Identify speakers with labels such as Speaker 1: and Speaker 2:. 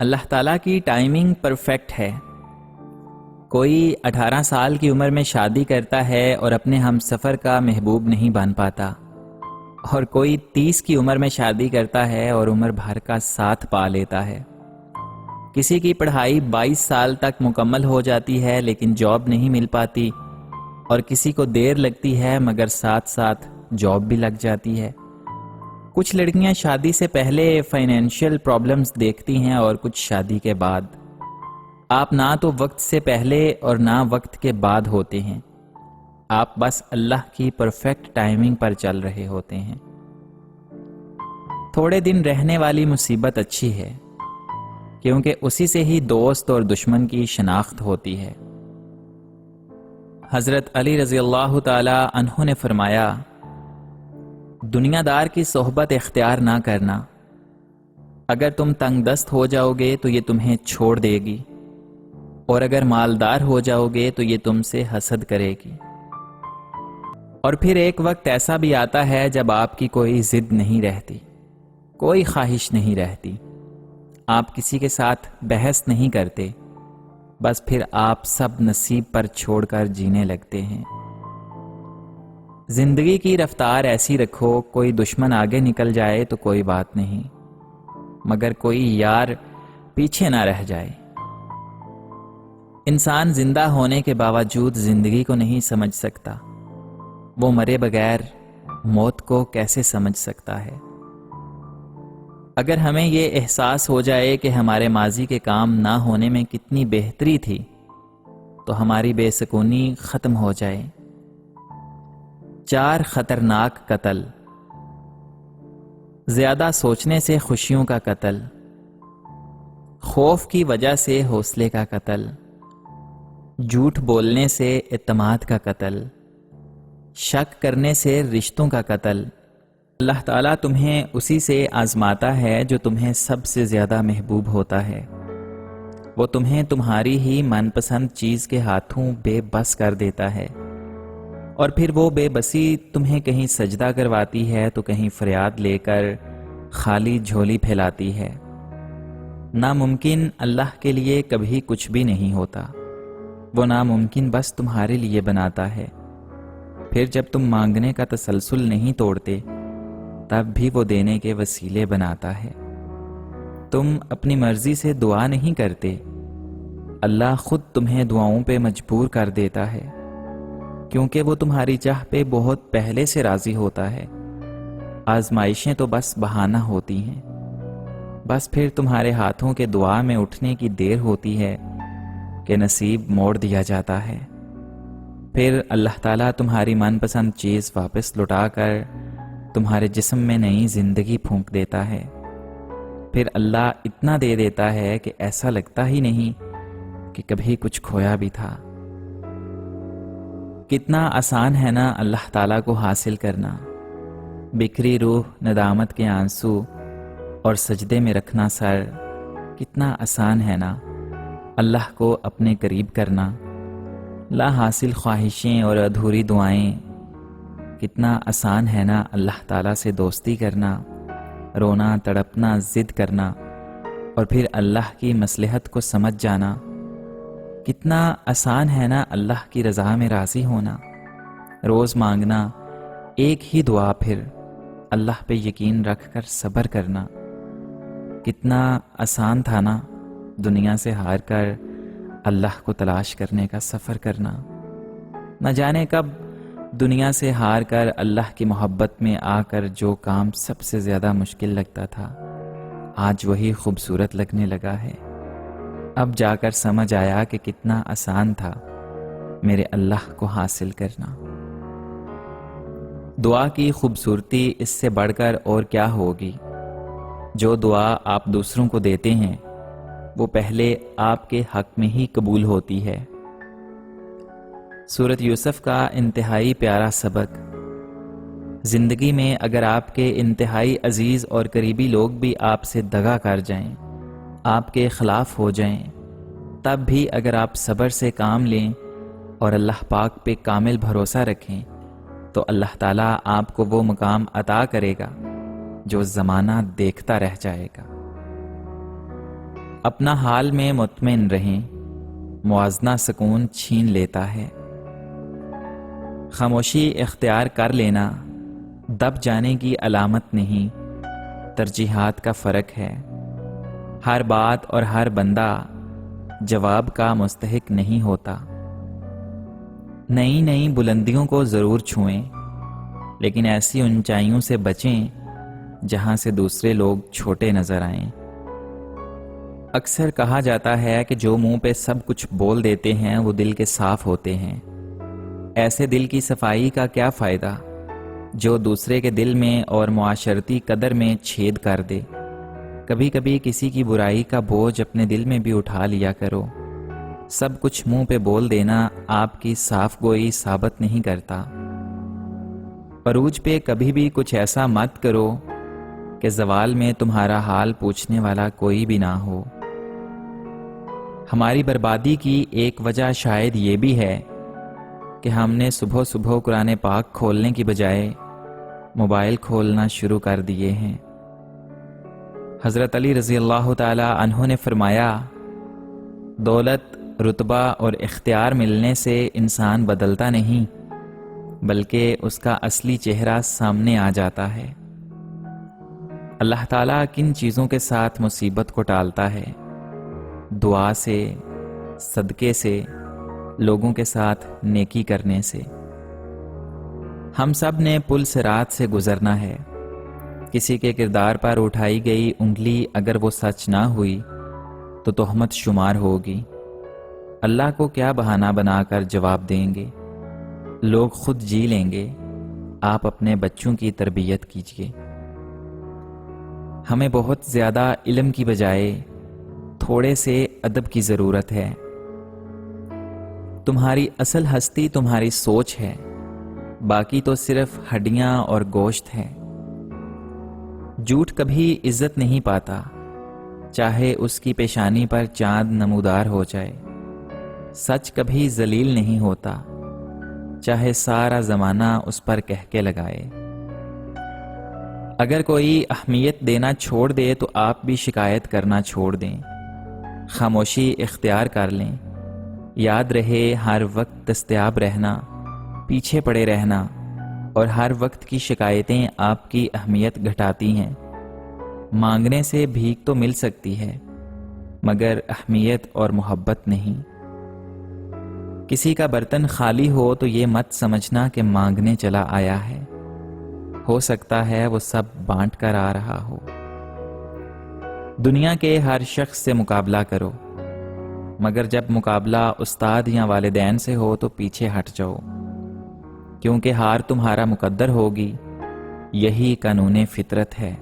Speaker 1: اللہ تعالیٰ کی timing perfect ہے۔ کوئی 18 سال کی عمر میں شادی کرتا ہے اور اپنے ہم سفر کا محبوب نہیں بن پاتا، اور کوئی 30 کی عمر میں شادی کرتا ہے اور عمر بھر کا ساتھ پا لیتا ہے۔ کسی کی پڑھائی 22 سال تک مکمل ہو جاتی ہے لیکن جاب نہیں مل پاتی، اور کسی کو دیر لگتی ہے مگر ساتھ ساتھ جاب بھی لگ جاتی ہے۔ کچھ لڑکیاں شادی سے پہلے فائنینشیل پرابلمز دیکھتی ہیں اور کچھ شادی کے بعد۔ آپ نہ تو وقت سے پہلے اور نہ وقت کے بعد ہوتے ہیں، آپ بس اللہ کی پرفیکٹ ٹائمنگ پر چل رہے ہوتے ہیں۔ تھوڑے دن رہنے والی مصیبت اچھی ہے، کیونکہ اسی سے ہی دوست اور دشمن کی شناخت ہوتی ہے۔ حضرت علی رضی اللہ تعالی عنہ نے فرمایا، دنیا دار کی صحبت اختیار نہ کرنا، اگر تم تنگ دست ہو جاؤ گے تو یہ تمہیں چھوڑ دے گی، اور اگر مالدار ہو جاؤ گے تو یہ تم سے حسد کرے گی۔ اور پھر ایک وقت ایسا بھی آتا ہے جب آپ کی کوئی ضد نہیں رہتی، کوئی خواہش نہیں رہتی، آپ کسی کے ساتھ بحث نہیں کرتے، بس پھر آپ سب نصیب پر چھوڑ کر جینے لگتے ہیں۔ زندگی کی رفتار ایسی رکھو، کوئی دشمن آگے نکل جائے تو کوئی بات نہیں، مگر کوئی یار پیچھے نہ رہ جائے۔ انسان زندہ ہونے کے باوجود زندگی کو نہیں سمجھ سکتا، وہ مرے بغیر موت کو کیسے سمجھ سکتا ہے؟ اگر ہمیں یہ احساس ہو جائے کہ ہمارے ماضی کے کام نہ ہونے میں کتنی بہتری تھی تو ہماری بے سکونی ختم ہو جائے۔ 4 خطرناک قتل: زیادہ سوچنے سے خوشیوں کا قتل، خوف کی وجہ سے حوصلے کا قتل، جھوٹ بولنے سے اعتماد کا قتل، شک کرنے سے رشتوں کا قتل۔ اللہ تعالیٰ تمہیں اسی سے آزماتا ہے جو تمہیں سب سے زیادہ محبوب ہوتا ہے۔ وہ تمہیں تمہاری ہی من پسند چیز کے ہاتھوں بے بس کر دیتا ہے، اور پھر وہ بے بسی تمہیں کہیں سجدہ کرواتی ہے تو کہیں فریاد لے کر خالی جھولی پھیلاتی ہے۔ ناممکن اللہ کے لیے کبھی کچھ بھی نہیں ہوتا، وہ ناممکن بس تمہارے لیے بناتا ہے۔ پھر جب تم مانگنے کا تسلسل نہیں توڑتے تب بھی وہ دینے کے وسیلے بناتا ہے۔ تم اپنی مرضی سے دعا نہیں کرتے، اللہ خود تمہیں دعاؤں پہ مجبور کر دیتا ہے، کیونکہ وہ تمہاری چاہ پہ بہت پہلے سے راضی ہوتا ہے۔ آزمائشیں تو بس بہانہ ہوتی ہیں، بس پھر تمہارے ہاتھوں کے دعا میں اٹھنے کی دیر ہوتی ہے کہ نصیب موڑ دیا جاتا ہے۔ پھر اللہ تعالیٰ تمہاری من پسند چیز واپس لوٹا کر تمہارے جسم میں نئی زندگی پھونک دیتا ہے۔ پھر اللہ اتنا دے دیتا ہے کہ ایسا لگتا ہی نہیں کہ کبھی کچھ کھویا بھی تھا۔ کتنا آسان ہے نا اللہ تعالیٰ کو حاصل کرنا، بکھری روح ندامت کے آنسو اور سجدے میں رکھنا سر، کتنا آسان ہے نا اللہ کو اپنے قریب کرنا۔ لا حاصل خواہشیں اور ادھوری دعائیں، کتنا آسان ہے نا اللہ تعالیٰ سے دوستی کرنا، رونا تڑپنا ضد کرنا اور پھر اللہ کی مصلحت کو سمجھ جانا۔ کتنا آسان ہے نا اللہ کی رضا میں راضی ہونا، روز مانگنا ایک ہی دعا، پھر اللہ پہ یقین رکھ کر صبر کرنا۔ کتنا آسان تھا نا دنیا سے ہار کر اللہ کو تلاش کرنے کا سفر کرنا۔ نہ جانے کب دنیا سے ہار کر اللہ کی محبت میں آ کر جو کام سب سے زیادہ مشکل لگتا تھا آج وہی خوبصورت لگنے لگا ہے۔ اب جا کر سمجھ آیا کہ کتنا آسان تھا میرے اللہ کو حاصل کرنا۔ دعا کی خوبصورتی اس سے بڑھ کر اور کیا ہوگی؟ جو دعا آپ دوسروں کو دیتے ہیں وہ پہلے آپ کے حق میں ہی قبول ہوتی ہے۔ سورۃ یوسف کا انتہائی پیارا سبق: زندگی میں اگر آپ کے انتہائی عزیز اور قریبی لوگ بھی آپ سے دغا کر جائیں، آپ کے خلاف ہو جائیں، تب بھی اگر آپ صبر سے کام لیں اور اللہ پاک پہ کامل بھروسہ رکھیں تو اللہ تعالیٰ آپ کو وہ مقام عطا کرے گا جو زمانہ دیکھتا رہ جائے گا۔ اپنا حال میں مطمئن رہیں، موازنہ سکون چھین لیتا ہے۔ خاموشی اختیار کر لینا دب جانے کی علامت نہیں، ترجیحات کا فرق ہے۔ ہر بات اور ہر بندہ جواب کا مستحق نہیں ہوتا۔ نئی نئی بلندیوں کو ضرور چھوئیں، لیکن ایسی اونچائیوں سے بچیں جہاں سے دوسرے لوگ چھوٹے نظر آئیں۔ اکثر کہا جاتا ہے کہ جو منہ پہ سب کچھ بول دیتے ہیں وہ دل کے صاف ہوتے ہیں۔ ایسے دل کی صفائی کا کیا فائدہ جو دوسرے کے دل میں اور معاشرتی قدر میں چھید کر دے۔ کبھی کبھی کسی کی برائی کا بوجھ اپنے دل میں بھی اٹھا لیا کرو۔ سب کچھ منہ پہ بول دینا آپ کی صاف گوئی ثابت نہیں کرتا۔ عروج پہ کبھی بھی کچھ ایسا مت کرو کہ زوال میں تمہارا حال پوچھنے والا کوئی بھی نہ ہو۔ ہماری بربادی کی ایک وجہ شاید یہ بھی ہے کہ ہم نے صبح صبح قرآن پاک کھولنے کی بجائے موبائل کھولنا شروع کر دیے ہیں۔ حضرت علی رضی اللہ تعالی عنہ نے فرمایا، دولت، رتبہ اور اختیار ملنے سے انسان بدلتا نہیں، بلکہ اس کا اصلی چہرہ سامنے آ جاتا ہے۔ اللہ تعالیٰ کن چیزوں کے ساتھ مصیبت کو ٹالتا ہے؟ دعا سے، صدقے سے، لوگوں کے ساتھ نیکی کرنے سے۔ ہم سب نے پل صراط سے گزرنا ہے۔ کسی کے کردار پر اٹھائی گئی انگلی اگر وہ سچ نہ ہوئی تو تہمت شمار ہوگی۔ اللہ کو کیا بہانہ بنا کر جواب دیں گے؟ لوگ خود جی لیں گے۔ آپ اپنے بچوں کی تربیت کیجیے۔ ہمیں بہت زیادہ علم کی بجائے تھوڑے سے ادب کی ضرورت ہے۔ تمہاری اصل ہستی تمہاری سوچ ہے، باقی تو صرف ہڈیاں اور گوشت ہے۔ جھوٹ کبھی عزت نہیں پاتا، چاہے اس کی پیشانی پر چاند نمودار ہو جائے۔ سچ کبھی ذلیل نہیں ہوتا، چاہے سارا زمانہ اس پر کہکے لگائے۔ اگر کوئی اہمیت دینا چھوڑ دے تو آپ بھی شکایت کرنا چھوڑ دیں، خاموشی اختیار کر لیں۔ یاد رہے، ہر وقت دستیاب رہنا، پیچھے پڑے رہنا اور ہر وقت کی شکایتیں آپ کی اہمیت گھٹاتی ہیں۔ مانگنے سے بھیک تو مل سکتی ہے، مگر اہمیت اور محبت نہیں۔ کسی کا برتن خالی ہو تو یہ مت سمجھنا کہ مانگنے چلا آیا ہے، ہو سکتا ہے وہ سب بانٹ کر آ رہا ہو۔ دنیا کے ہر شخص سے مقابلہ کرو، مگر جب مقابلہ استاد یا والدین سے ہو تو پیچھے ہٹ جاؤ، کیونکہ ہار تمہارا مقدر ہوگی۔ یہی قانون فطرت ہے۔